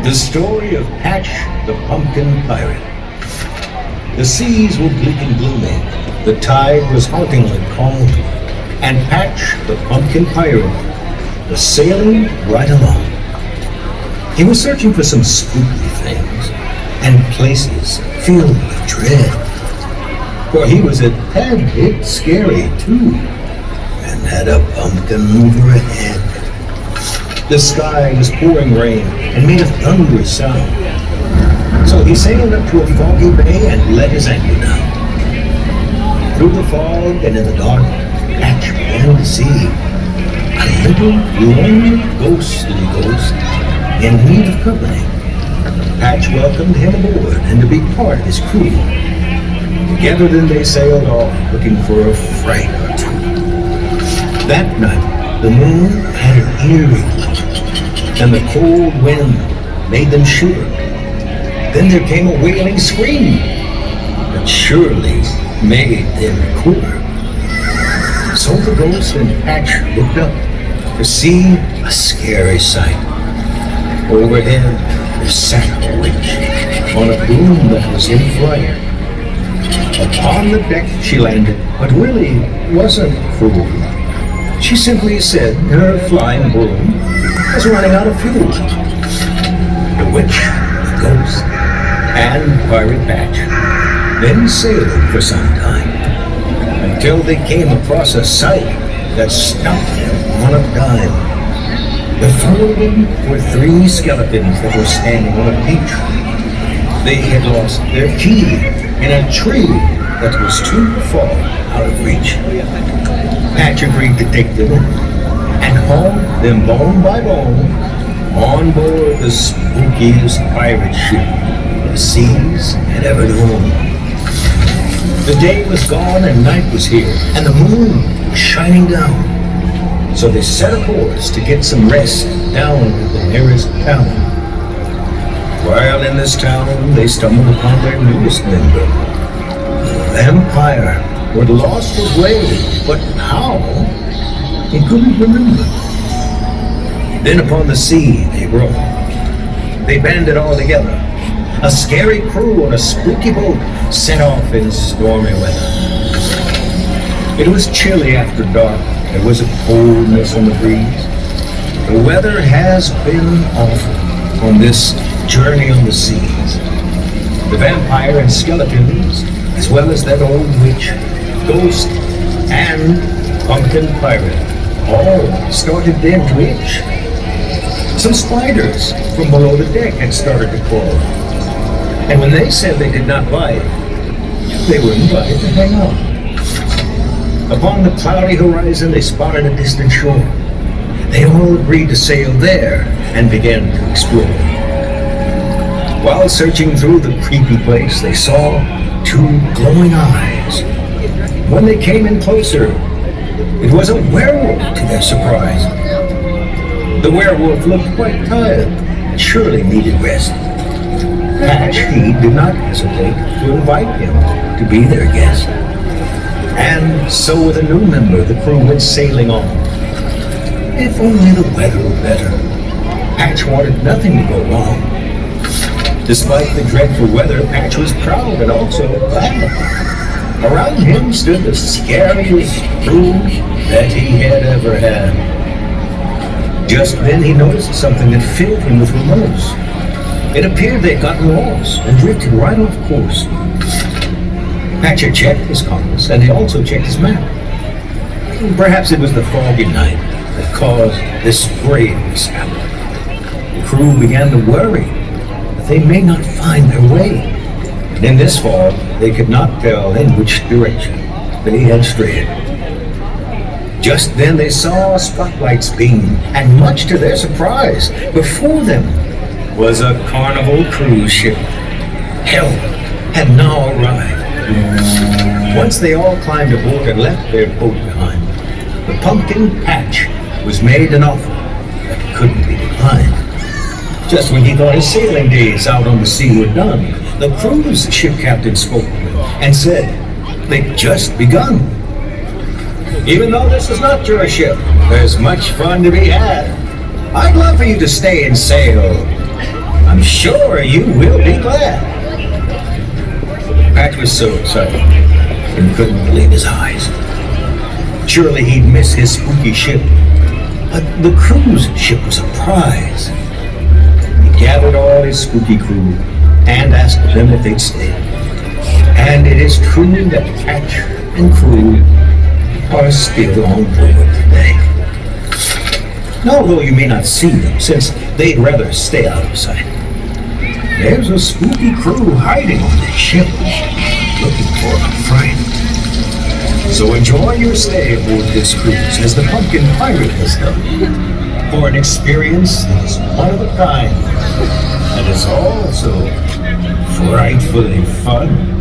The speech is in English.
The story of Patch the Pumpkin Pirate. The seas were bleak and gloomy, the tide was hauntingly cold, and Patch the Pumpkin Pirate was sailing right along. He was searching for some spooky things and places filled with dread, for he was a tad bit scary too, and had a pumpkin over ahead. The sky was pouring rain and made a thunderous sound. So he sailed up to a foggy bay and let his anchor down. Through the fog and in the dark, Patch began to see a little lonely ghostly ghost in need of company. Patch welcomed him aboard and to be part of his crew. Together then they sailed off looking for a fright or two. That night, the moon had an eerie glow, and the cold wind made them shiver. Then there came a wailing scream that surely made them quiver. So the ghost and Patch looked up to see a scary sight. Overhead, there sat a witch on a broom that was in flight. Upon the deck she landed, but really wasn't cruel. She simply said her flying broom was running out of fuel. The witch, the ghost, and Pirate Patch then sailed for some time, until they came across a sight that stopped them on a dime. Before them were 3 skeletons that were standing on a beach. They had lost their key in a tree that was too far out of reach. Patch agreed to take them and haul them bone by bone on board the spookiest pirate ship the seas had ever known. The day was gone and night was here, and the moon was shining down. So they set a course to get some rest down to the nearest town. While in this town, they stumbled upon their newest member, a vampire who had lost his way, but how? He couldn't remember. Then upon the sea they rode. They banded all together. A scary crew on a spooky boat set off in stormy weather. It was chilly after dark. There was a coldness on the breeze. The weather has been awful on this journey on the seas. The vampire and skeletons, as well as that old witch, ghost, and pumpkin pirate, all started then to itch. Some spiders from below the deck had started to crawl. And when they said they did not bite, they were invited to hang out. Upon the cloudy horizon, they spotted a distant shore. They all agreed to sail there and began to explore. While searching through the creepy place, they saw 2 glowing eyes. When they came in closer, it was a werewolf to their surprise. The werewolf looked quite tired and surely needed rest. Patch, he did not hesitate to invite him to be their guest. And so with a new member, the crew went sailing on. If only the weather were better. Patch wanted nothing to go wrong. Despite the dreadful weather, Patch was proud and also glad. Around him stood the scariest crew that he had ever had. Just then he noticed something that filled him with remorse. It appeared they'd gotten lost and drifted right off course. Patch checked his compass and he also checked his map. Perhaps it was the foggy night that caused this grave mishap. The crew began to worry that they may not find their way. And in this fog, they could not tell in which direction they had strayed. Just then they saw spotlights beam, and much to their surprise, before them was a Carnival cruise ship. Help had now arrived. Once they all climbed aboard and left their boat behind, the pumpkin Patch was made an offer that couldn't be declined. Just when he thought his sailing days out on the sea were done, the cruise ship captain spoke to him and said they'd just begun. Even though this is not your ship, there's much fun to be had. I'd love for you to stay and sail. I'm sure you will be glad. Patch was so excited and couldn't believe his eyes. Surely he'd miss his spooky ship, but the cruise ship was a prize. He gathered all his spooky crew and asked them if they'd stay. And it is true that Patch and crew are still on board today. Although you may not see them, since they'd rather stay out of sight. There's a spooky crew hiding on this ship, looking for a friend. So enjoy your stay aboard this cruise as the Pumpkin Pirate has done, for an experience that is one of a kind and is also frightfully fun.